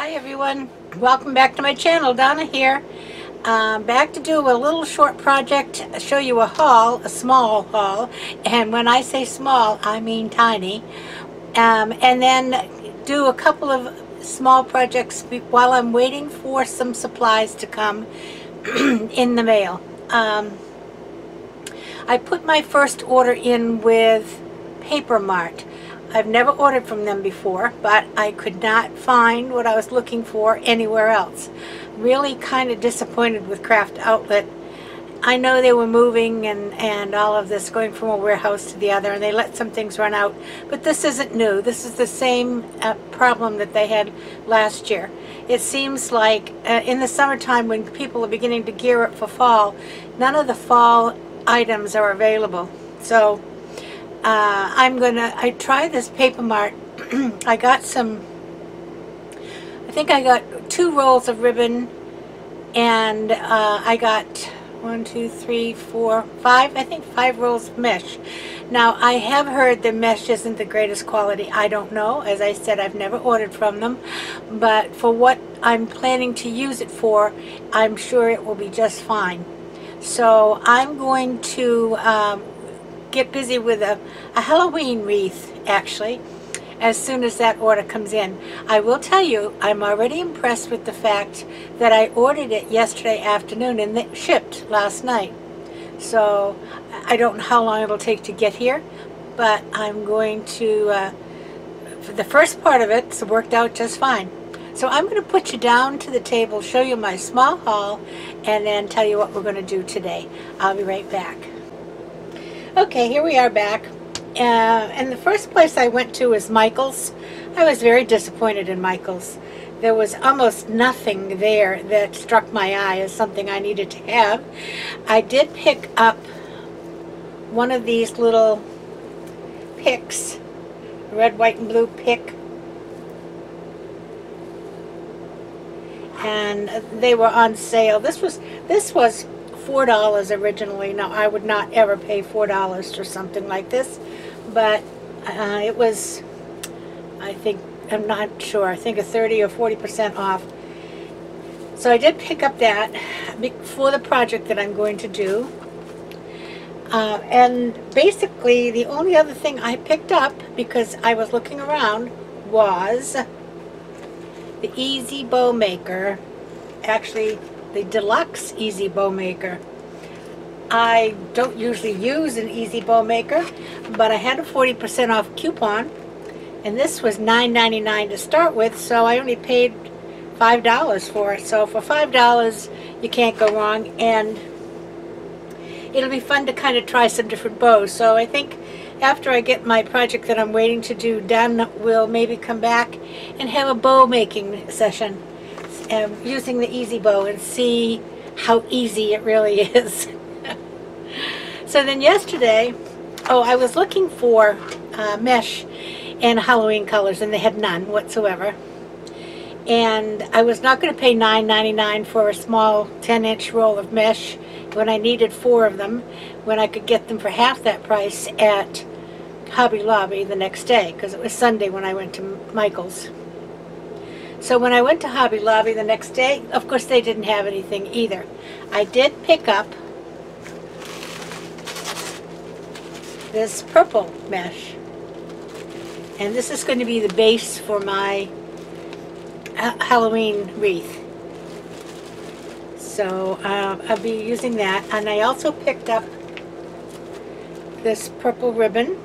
Hi everyone, welcome back to my channel. Donna here. Back to do a little short project, show you a haul, a small haul, and when I say small I mean tiny, and then do a couple of small projects while I'm waiting for some supplies to come in the mail. I put my first order in with Paper Mart. I've never ordered from them before, but I could not find what I was looking for anywhere else. Really kind of disappointed with Craft Outlet. I know they were moving and all of this, going from a warehouse to the other, and they let some things run out. But this isn't new. This is the same problem that they had last year. It seems like in the summertime, when people are beginning to gear up for fall, none of the fall items are available. So I tried this Paper Mart. I got I think I got 2 rolls of ribbon, and I got 1, 2, 3, 4, 5, I think 5 rolls of mesh. Now I have heard the mesh isn't the greatest quality. I don't know. As I said, I've never ordered from them, but for what I'm planning to use it for, I'm sure it will be just fine. So I'm going to get busy with a Halloween wreath, actually, as soon as that order comes in. I will tell you, I'm already impressed with the fact that I ordered it yesterday afternoon and it shipped last night. So I don't know how long it'll take to get here, but I'm going to, for the first part of it's worked out just fine. So I'm going to put you down to the table, show you my small haul, and then tell you what we're going to do today. I'll be right back. Okay, here we are back. And the first place I went to was Michael's. I was very disappointed in Michael's. There was almost nothing there that struck my eye as something I needed to have. I did pick up one of these little picks, red, white, and blue pick. And they were on sale. This was $4 originally. Now I would not ever pay $4 for something like this, but it was, I think, I'm not sure, I think a 30 or 40% off. So I did pick up that for the project that I'm going to do. And basically the only other thing I picked up, because I was looking around, was the Easy Bow Maker. Actually, the Deluxe Easy Bow Maker. I don't usually use an Easy Bow Maker, but I had a 40% off coupon, and this was $9.99 to start with, so I only paid $5 for it. So for $5, you can't go wrong, and it'll be fun to kind of try some different bows. So I think after I get my project that I'm waiting to do done, we'll maybe come back and have a bow making session using the Easy Bow and see how easy it really is. So then yesterday, I was looking for mesh and Halloween colors, and they had none whatsoever. And I was not going to pay $9.99 for a small 10-inch roll of mesh when I needed 4 of them, when I could get them for half that price at Hobby Lobby the next day, because it was Sunday when I went to Michael's. So when I went to Hobby Lobby the next day, of course they didn't have anything either. I did pick up this purple mesh, and this is going to be the base for my Halloween wreath. So I'll be using that. And I also picked up this purple ribbon.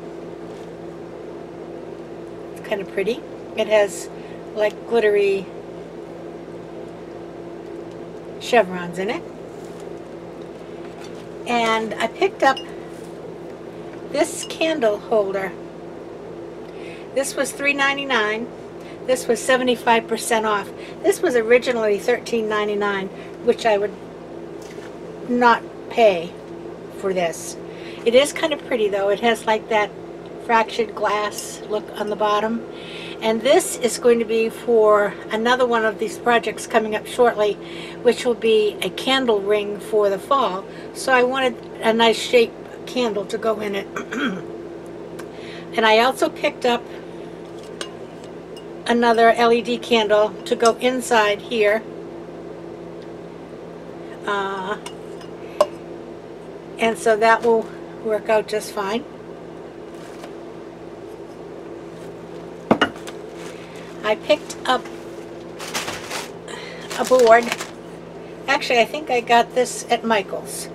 It's kind of pretty. It has like glittery chevrons in it. And I picked up this candle holder. This was $3.99. This was 75% off. This was originally $13.99, which I would not pay for this. It is kind of pretty though. It has like that fractured glass look on the bottom. And this is going to be for another one of these projects coming up shortly, which will be a candle ring for the fall. So I wanted a nice shaped candle to go in it. And I also picked up another LED candle to go inside here. And so that will work out just fine. I picked up a board. Actually, I think I got this at Michael's.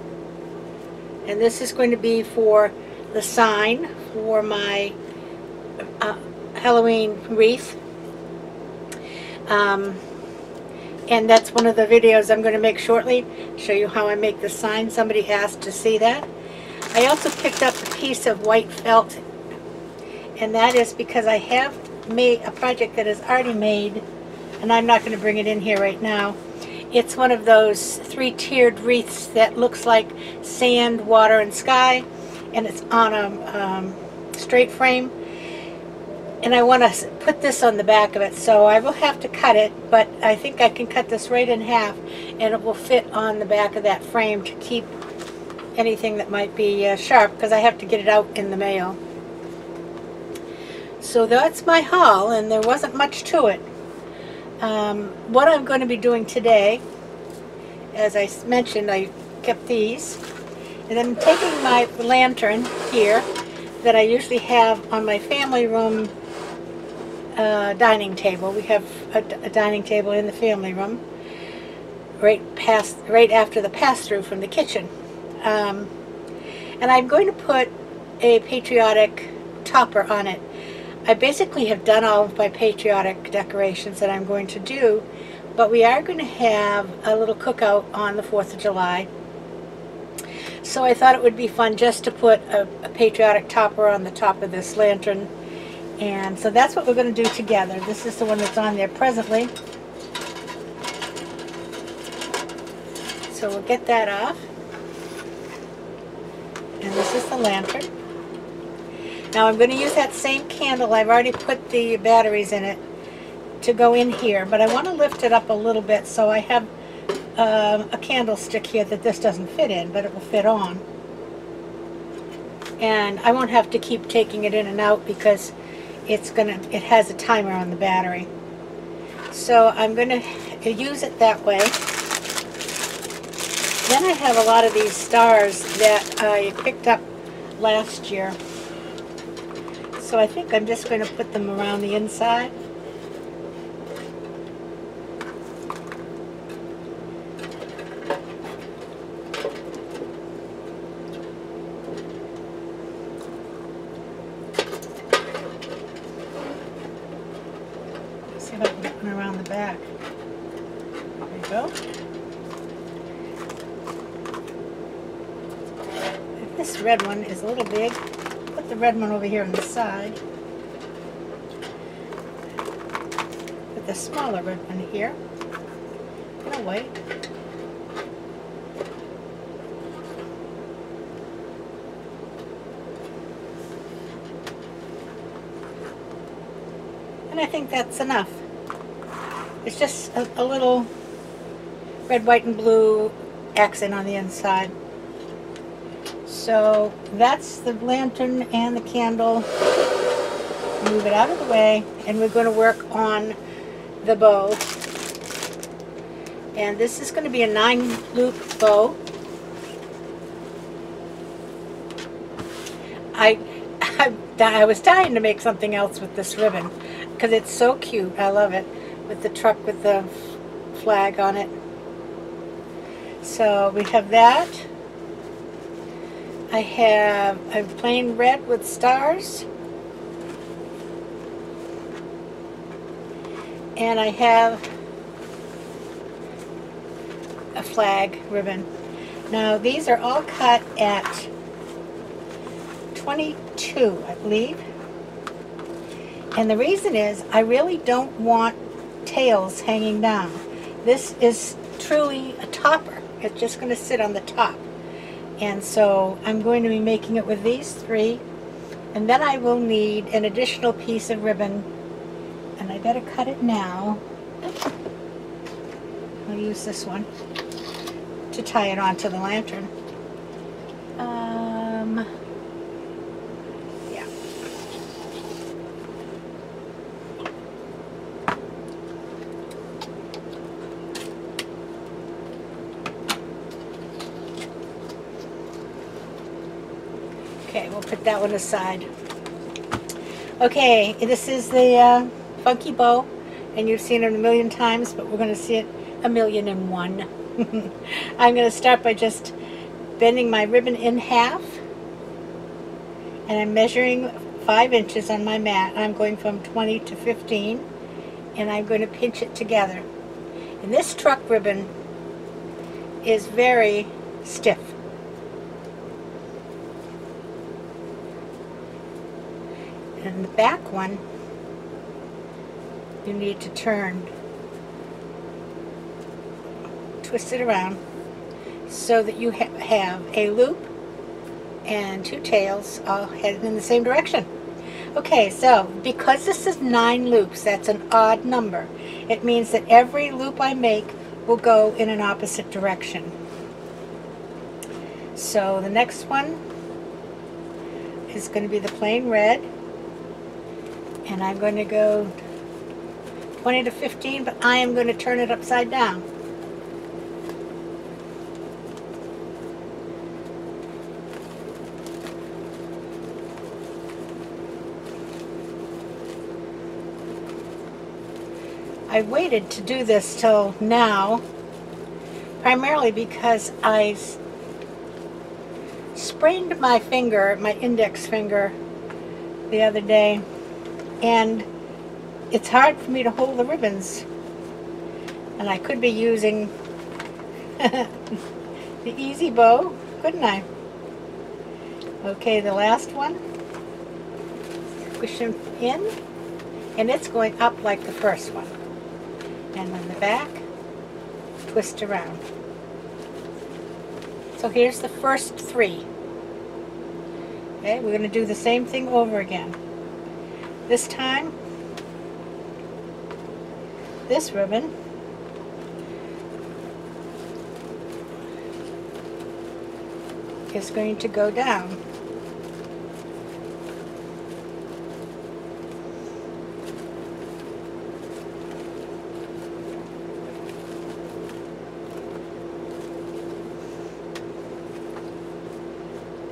And this is going to be for the sign for my Halloween wreath. And that's one of the videos I'm going to make shortly. Show you how I make the sign. Somebody asked to see that. I also picked up a piece of white felt. And that is because I have made a project that is already made. And I'm not going to bring it in here right now. It's one of those 3-tiered wreaths that looks like sand, water, and sky. And it's on a straight frame. And I want to put this on the back of it, so I will have to cut it, but I think I can cut this right in half, and it will fit on the back of that frame to keep anything that might be sharp, because I have to get it out in the mail. So that's my haul, and there wasn't much to it. What I'm going to be doing today, as I mentioned, I kept these, and I'm taking my lantern here that I usually have on my family room dining table. We have a dining table in the family room, right after the pass-through from the kitchen. And I'm going to put a patriotic topper on it. I basically have done all of my patriotic decorations that I'm going to do, but we are going to have a little cookout on the 4th of July. So I thought it would be fun just to put a patriotic topper on the top of this lantern. And so that's what we're going to do together. This is the one that's on there presently. So we'll get that off. And this is the lantern. Now I'm going to use that same candle. I've already put the batteries in it to go in here. But I want to lift it up a little bit, so I have a candlestick here that this doesn't fit in, but it will fit on. And I won't have to keep taking it in and out because it has a timer on the battery. So I'm going to use it that way. Then I have a lot of these stars that I picked up last year. So I think I'm just going to put them around the inside. See if I can get one around the back. There you go. If this red one is a little big, put the red one over here on the side. Put the smaller red one here. No, wait. And I think that's enough. It's just a little red, white, and blue accent on the inside. So that's the lantern and the candle. Move it out of the way, and we're going to work on the bow. And this is going to be a 9-loop bow. I was dying to make something else with this ribbon because it's so cute. I love it, with the truck with the flag on it. So we have that. I have a plain red with stars. And I have a flag ribbon. Now these are all cut at 22, I believe. And the reason is I really don't want tails hanging down. This is truly a topper. It's just going to sit on the top. And so I'm going to be making it with these 3. And then I will need an additional piece of ribbon. And I better cut it now. I'll use this one to tie it onto the lantern. Yeah. Okay, we'll put that one aside. Okay, this is the funky bow, and you've seen it a million times, but we're going to see it 1,000,001. I'm going to start by just bending my ribbon in half, and I'm measuring 5 inches on my mat. I'm going from 20 to 15, and I'm going to pinch it together. And this truck ribbon is very stiff. And the back one, you need to twist it around so that you have a loop and 2 tails all headed in the same direction. Okay, so because this is 9 loops, that's an odd number. It means that every loop I make will go in an opposite direction. So the next one is going to be the plain red, and I'm going to go 20 to 15, but I am going to turn it upside down. I waited to do this till now, primarily because I sprained my finger, my index finger, the other day, and it's hard for me to hold the ribbons, and I could be using the easy bow, couldn't I? Okay, the last one, push them in, and it's going up like the first one. And on the back, twist around. So here's the first 3. Okay, we're going to do the same thing over again. This time, this ribbon is going to go down.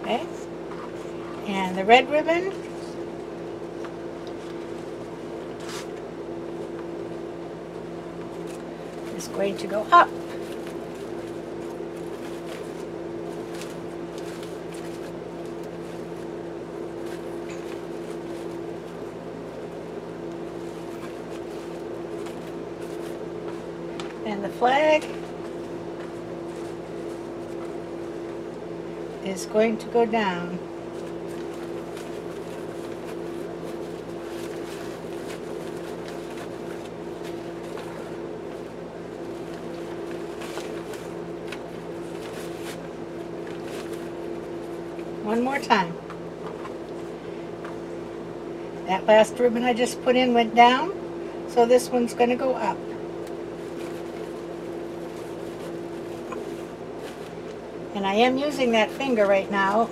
Okay, and the red ribbon is going to go up. And the flag is going to go down. One more time. That last ribbon I just put in went down, so this one's going to go up. And I am using that finger right now,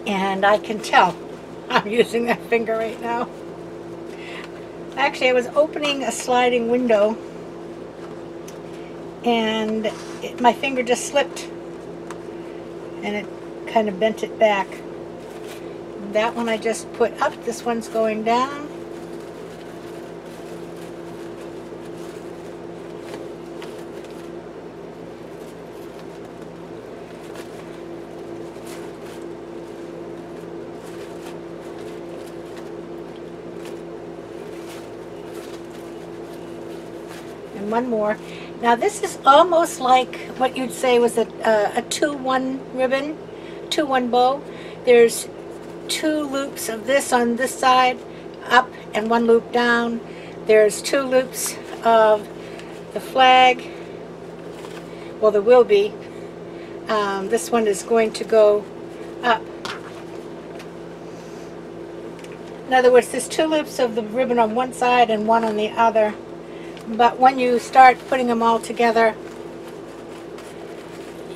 and I can tell I'm using that finger right now. Actually, I was opening a sliding window, and my finger just slipped, and it kind of bent it back. That one I just put up, this one's going down. And one more. Now this is almost like what you'd say was a 2-1 ribbon, 2-1 bow. There's 2 loops of this on this side, up, and 1 loop down. There's 2 loops of the flag. Well, there will be. This one is going to go up. In other words, there's 2 loops of the ribbon on one side and 1 on the other. But when you start putting them all together,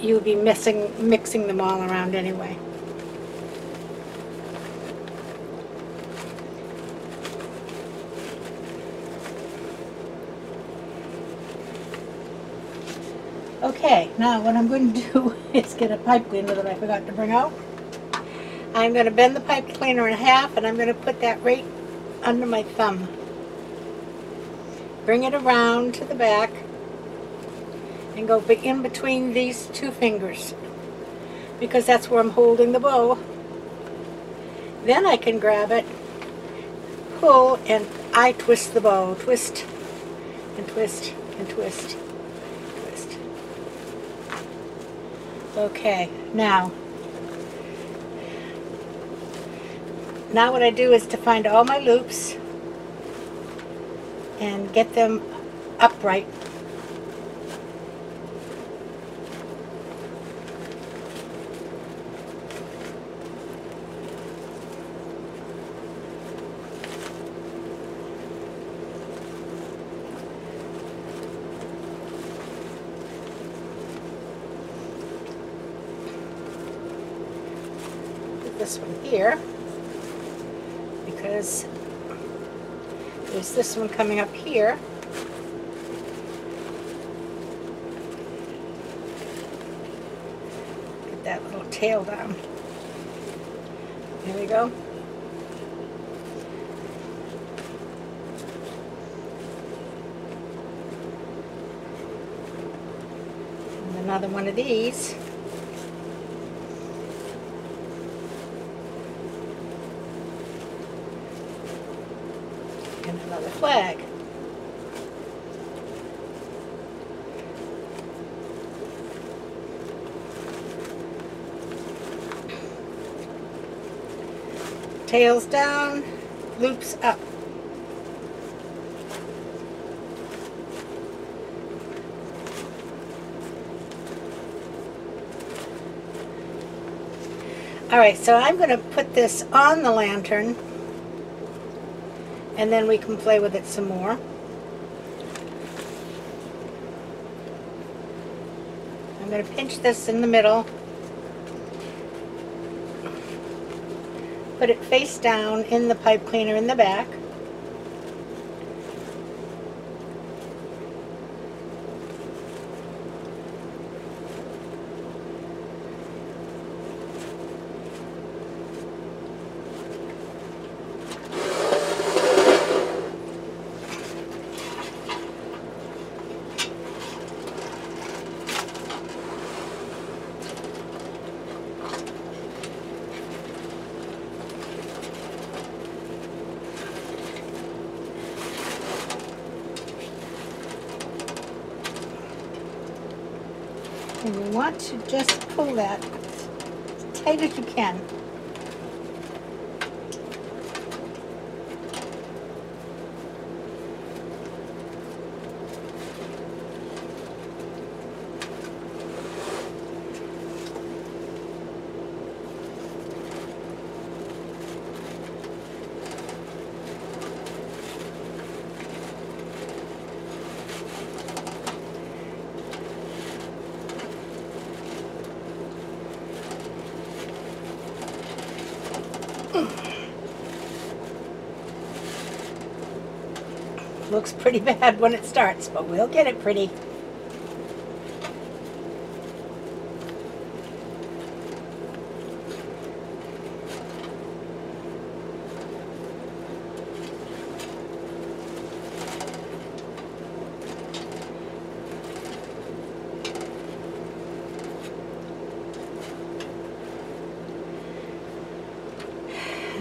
you'll be mixing them all around anyway. Okay, now what I'm going to do is get a pipe cleaner that I forgot to bring out. I'm going to bend the pipe cleaner in half, and I'm going to put that right under my thumb. Bring it around to the back and go in between these two fingers, because that's where I'm holding the bow. Then I can grab it, pull, and I twist the bow. Twist and twist and twist. Twist. Okay, now what I do is to find all my loops and get them upright. Put this one here, because there's this one coming up here. Get that little tail down. There we go. And another one of these. And another flag. Tails down, loops up. Alright, so I'm going to put this on the lantern, and then we can play with it some more. I'm going to pinch this in the middle, put it face down in the pipe cleaner in the back. And you want to just pull that as tight as you can. Looks pretty bad when it starts, but we'll get it pretty.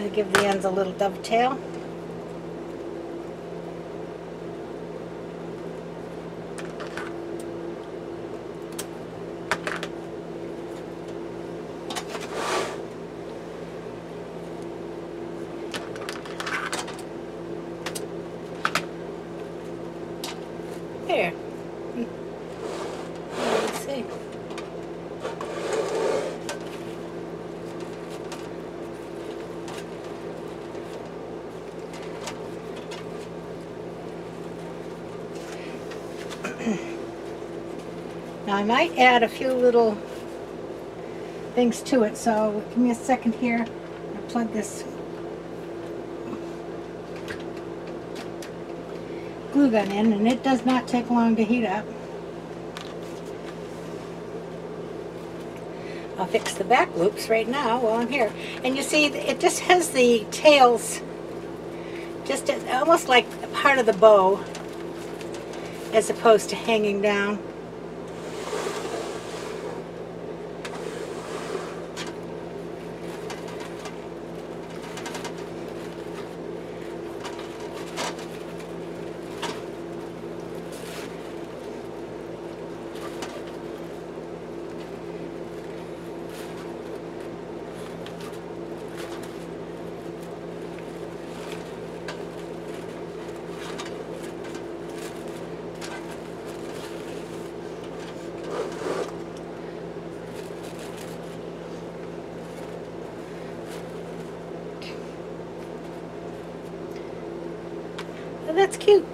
I'll give the ends a little dovetail. Here. Let's see. Now I might add a few little things to it, so give me a second here. I'll plug this glue gun in, and it does not take long to heat up. I'll fix the back loops right now while I'm here. And you see, it just has the tails, just almost like part of the bow, as opposed to hanging down. That's cute.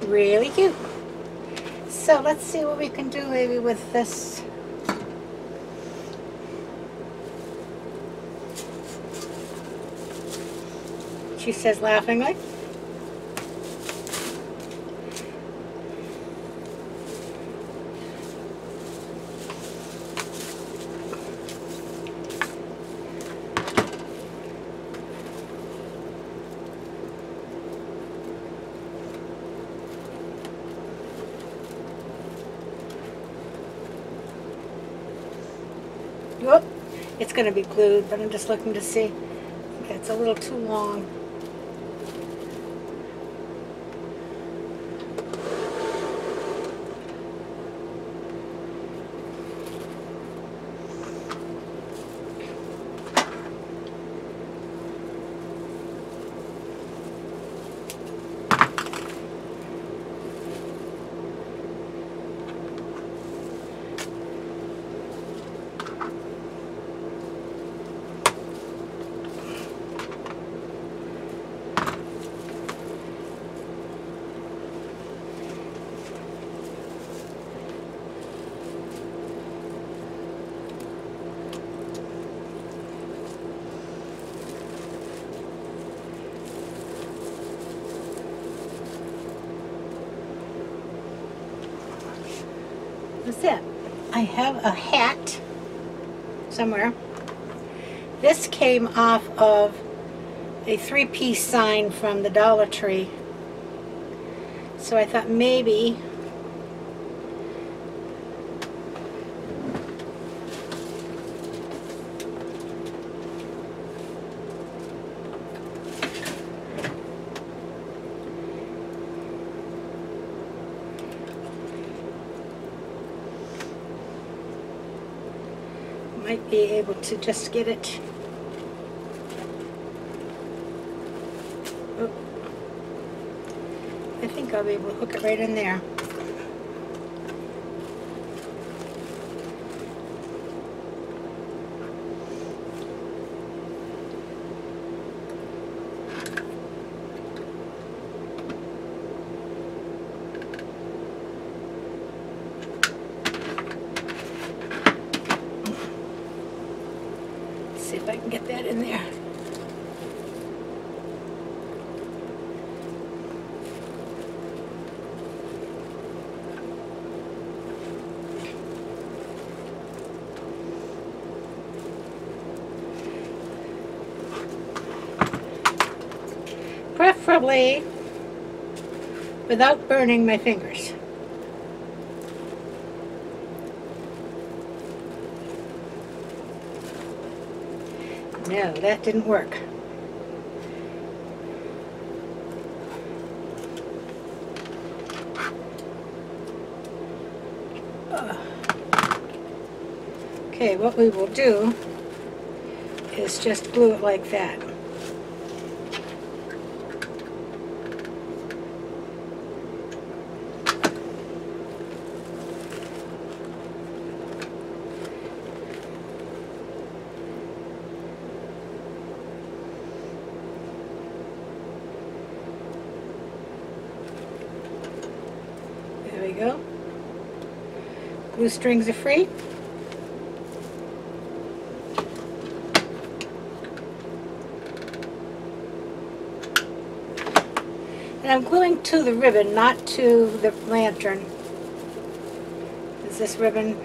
Really cute. So let's see what we can do maybe with this. She says laughingly. Whoop, it's going to be glued, but I'm just looking to see. I think that's a little too long. What's that? I have a hat somewhere. This came off of a 3-piece sign from the Dollar Tree. So I thought maybe might be able to just get it. Oh. I think I'll be able to hook it right in there. See if I can get that in there. Preferably without burning my fingers. No, that didn't work. Okay, what we will do is just glue it like that. There we go. Glue strings are free. And I'm gluing to the ribbon, not to the lantern. Is this ribbon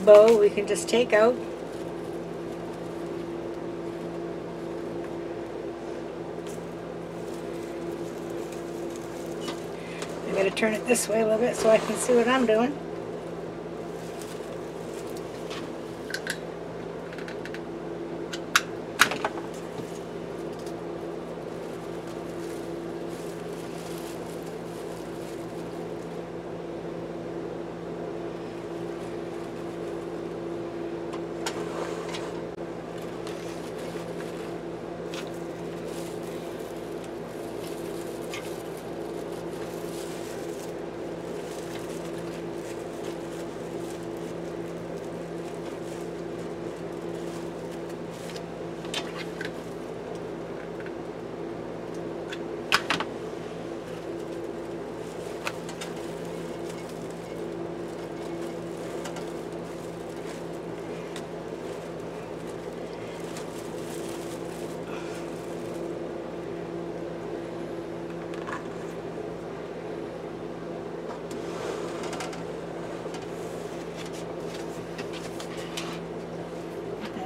bow we can just take out. I gotta turn it this way a little bit so I can see what I'm doing.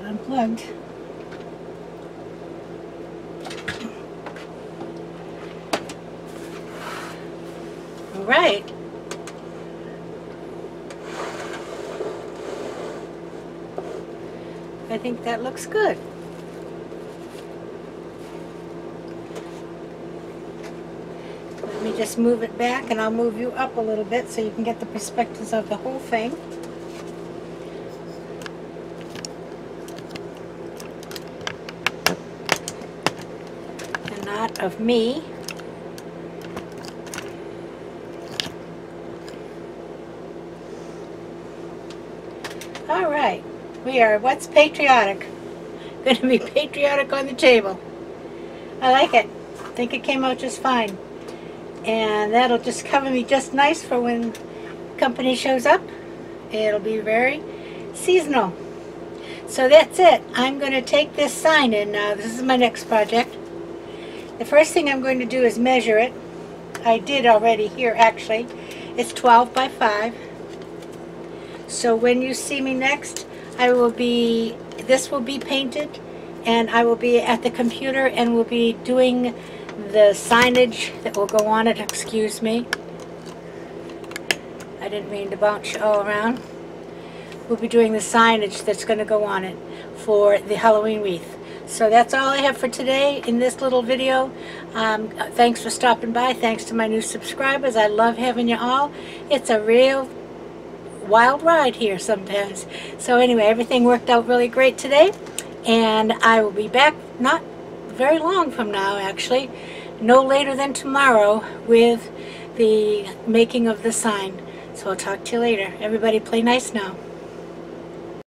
Unplugged. All right. I think that looks good. Let me just move it back, and I'll move you up a little bit so you can get the perspectives of the whole thing. Of me. All right, we are what's patriotic. Going to be patriotic on the table. I like it. I think it came out just fine, and that'll just cover me just nice for when company shows up. It'll be very seasonal. So that's it. I'm going to take this sign in now. This is my next project. The first thing I'm going to do is measure it. I did already here actually. It's 12 by 5. So when you see me next, this will be painted, and I will be at the computer and will be doing the signage that will go on it. Excuse me. I didn't mean to bounce you all around. We'll be doing the signage that's going to go on it for the Halloween wreath. So that's all I have for today in this little video. Thanks for stopping by. Thanks to my new subscribers. I love having you all. It's a real wild ride here sometimes. So anyway, everything worked out really great today. And I will be back not very long from now, actually. No later than tomorrow with the making of the sign. So I'll talk to you later. Everybody play nice now.